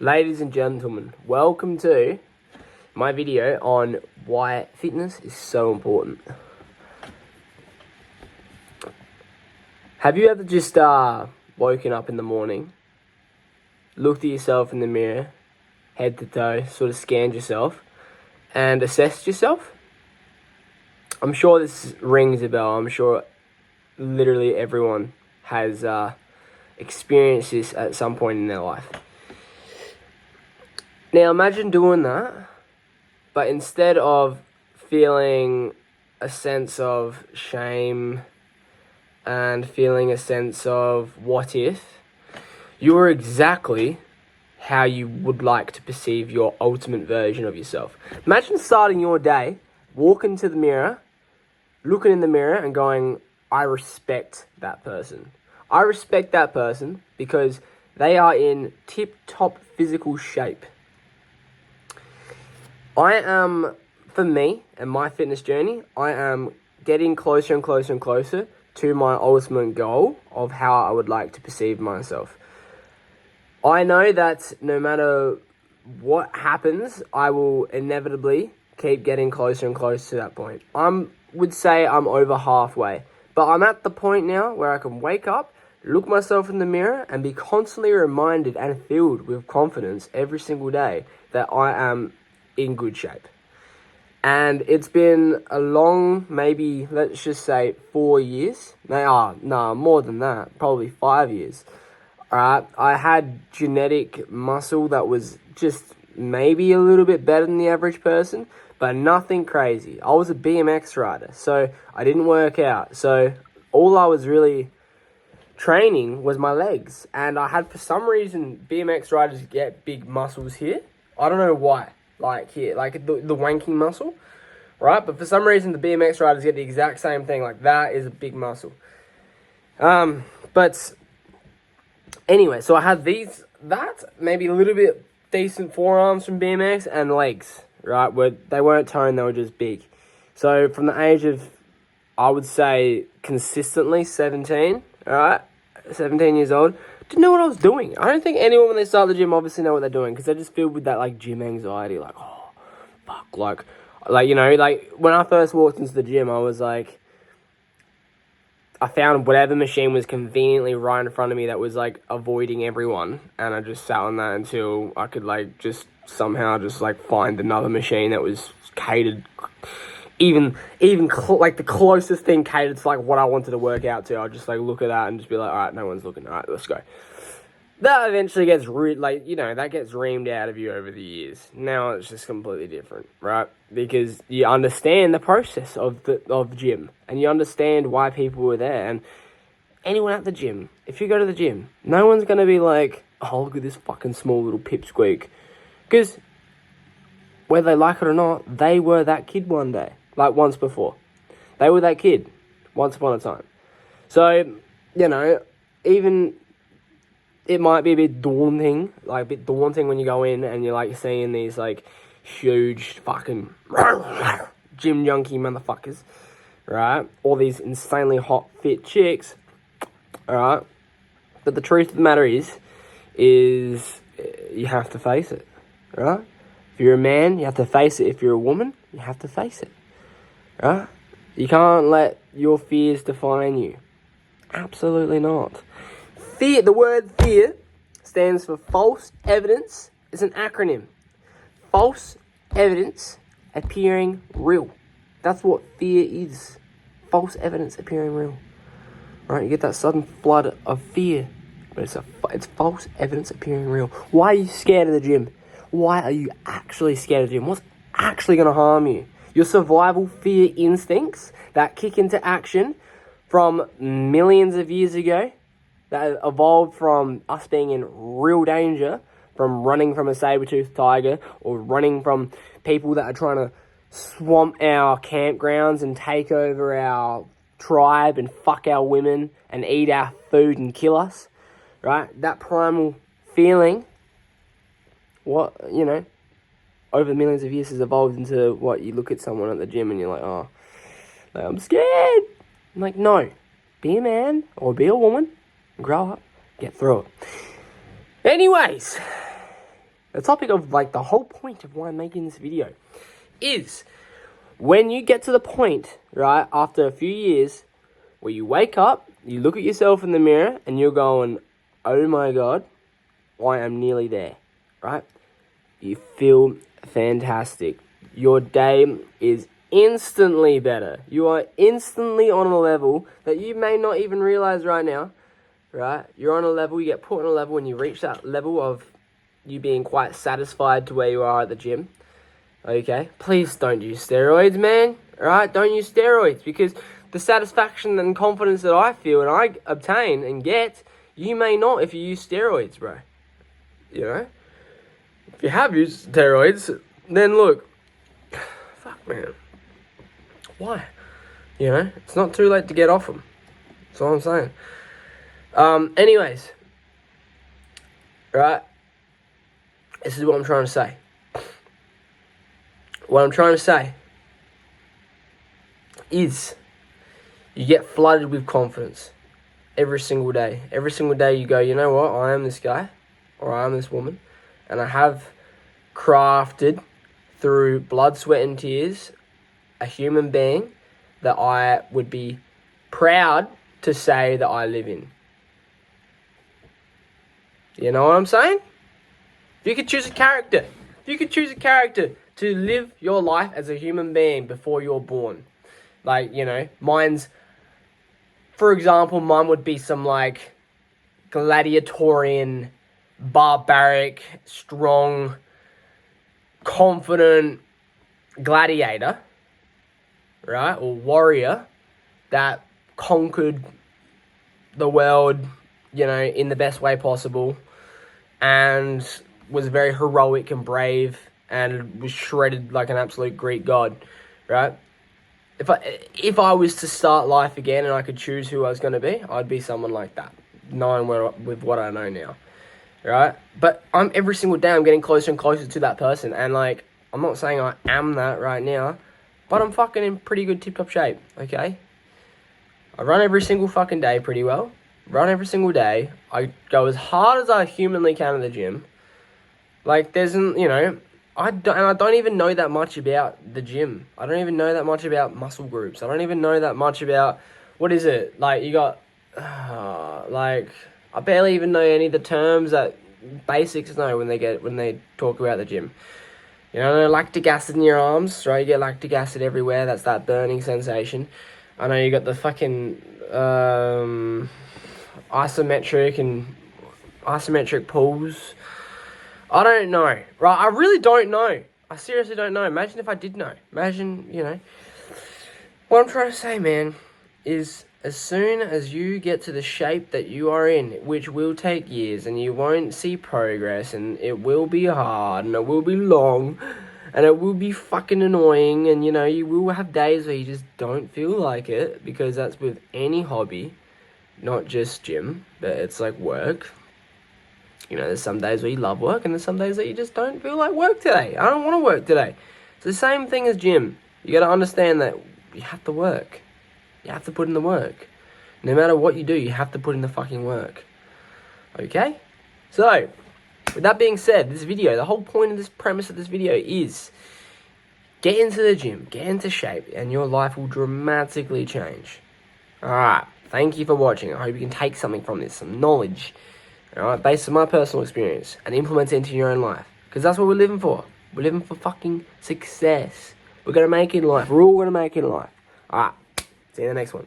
Ladies and gentlemen, welcome to my video on why fitness is so important. Have you ever just woken up in the morning, looked at yourself in the mirror, head to toe, sort of scanned yourself, and assessed yourself? I'm sure this rings a bell. I'm sure literally everyone has experienced this at some point in their life. Now imagine doing that, but instead of feeling a sense of shame and feeling a sense of what if, you were exactly how you would like to perceive your ultimate version of yourself. Imagine starting your day, walking to the mirror, looking in the mirror and going, I respect that person. I respect that person because they are in tip-top physical shape. For me and my fitness journey, I am getting closer and closer and closer to my ultimate goal of how I would like to perceive myself. I know that no matter what happens, I will inevitably keep getting closer and closer to that point. I would say I'm over halfway, but I'm at the point now where I can wake up, look myself in the mirror, and be constantly reminded and filled with confidence every single day that I am in good shape. And it's been a long, maybe let's just say 4 years. More than that, probably 5 years. Alright, I had genetic muscle that was just maybe a little bit better than the average person, but nothing crazy. I was a BMX rider, so I didn't work out. So all I was really training was my legs. And I had, for some reason, BMX riders get big muscles here. I don't know why. Like here, like the wanking muscle, right? But for some reason, the BMX riders get the exact same thing. Like that is a big muscle. But anyway, so I had maybe a little bit decent forearms from BMX and legs, right? Where they weren't toned, they were just big. So from the age of, I would say, consistently 17, all right, 17 years old, didn't know what I was doing. I don't think anyone when they start the gym obviously know what they're doing because they're just filled with that like gym anxiety, like, oh, fuck, like, you know, like when I first walked into the gym, I was like, I found whatever machine was conveniently right in front of me that was like avoiding everyone, and I just sat on that until I could like just somehow just like find another machine that was catered, like the closest thing catered to like what I wanted to work out to. I'd just like look at that and just be like, all right, no one's looking. All right, let's go. That eventually gets that gets reamed out of you over the years. Now it's just completely different, right? Because you understand the process of the gym, and you understand why people were there. And anyone at the gym, if you go to the gym, no one's gonna be like, oh, look at this fucking small little pipsqueak, because whether they like it or not, they were that kid one day, like once before. They were that kid once upon a time. So, you know, even it might be a bit daunting when you go in and you're seeing these like huge fucking gym junkie motherfuckers, right? All these insanely hot, fit chicks, alright? But the truth of the matter is you have to face it, right? If you're a man, you have to face it. If you're a woman, you have to face it, right? You can't let your fears define you. Absolutely not. Fear, the word fear stands for false evidence. It's an acronym. False evidence appearing real. That's what fear is. False evidence appearing real. Right? You get that sudden flood of fear, but it's false evidence appearing real. Why are you scared of the gym? Why are you actually scared of the gym? What's actually going to harm you? Your survival fear instincts that kick into action from millions of years ago, that evolved from us being in real danger, from running from a saber-toothed tiger or running from people that are trying to swamp our campgrounds and take over our tribe and fuck our women and eat our food and kill us, right? That primal feeling, over millions of years has evolved into what you look at someone at the gym and you're like, oh, I'm scared. I'm like, no, be a man or be a woman, grow up, get through it. Anyways, the topic of, like, the whole point of why I'm making this video is when you get to the point, right, after a few years, where you wake up, you look at yourself in the mirror, and you're going, oh my God, I am nearly there, right? You feel fantastic. Your day is instantly better. You are instantly on a level that you may not even realize right now, right? You're on a level, you get put on a level, and you reach that level of you being quite satisfied to where you are at the gym. Okay? Please don't use steroids, man. Alright? Don't use steroids, because the satisfaction and confidence that I feel and I obtain and get, you may not if you use steroids, bro. You know? If you have used steroids, then look, fuck, man. Why? You know? It's not too late to get off them. That's all I'm saying. Anyways. Right? This is what I'm trying to say. What I'm trying to say is you get flooded with confidence every single day. Every single day you go, you know what, I am this guy or I am this woman, and I have crafted through blood, sweat and tears a human being that I would be proud to say that I live in. You know what I'm saying? If you could choose a character, to live your life as a human being before you're born. Like, you know, for example, mine would be some, like, gladiatorian, barbaric, strong, confident gladiator, right? Or warrior that conquered the world, you know, in the best way possible, and was very heroic and brave, and was shredded like an absolute Greek god, right? If I was to start life again and I could choose who I was going to be, I'd be someone like that, knowing with what I know now, right? But every single day I'm getting closer and closer to that person, and, like, I'm not saying I am that right now, but I'm fucking in pretty good tip-top shape, okay? I run every single fucking day pretty well. Run every single day. I go as hard as I humanly can at the gym. Like, you know, I don't even know that much about the gym. I don't even know that much about muscle groups. I don't even know that much about, what is it? Like, you got, like, I barely even know any of the terms that basics know when they talk about the gym. You know, lactic acid in your arms, right? You get lactic acid everywhere. That's that burning sensation. I know you got the fucking isometric pulls. I don't know, right? I really don't know. I seriously don't know. Imagine if I did know. Imagine, you know. What I'm trying to say, man, is as soon as you get to the shape that you are in, which will take years, and you won't see progress, and it will be hard, and it will be long, and it will be fucking annoying, and, you know, you will have days where you just don't feel like it, because that's with any hobby, not just gym, but it's like work. You know, there's some days where you love work, and there's some days that you just don't feel like work today. I don't want to work today. It's the same thing as gym. You got to understand that you have to work. You have to put in the work. No matter what you do, you have to put in the fucking work. Okay? So, with that being said, this video, the whole point of this premise of this video is get into the gym, get into shape, and your life will dramatically change. Alright, thank you for watching. I hope you can take something from this, some knowledge, alright, based on my personal experience, and implement it into your own life. Because that's what we're living for. We're living for fucking success. We're going to make it in life. We're all going to make it in life. Alright, see you in the next one.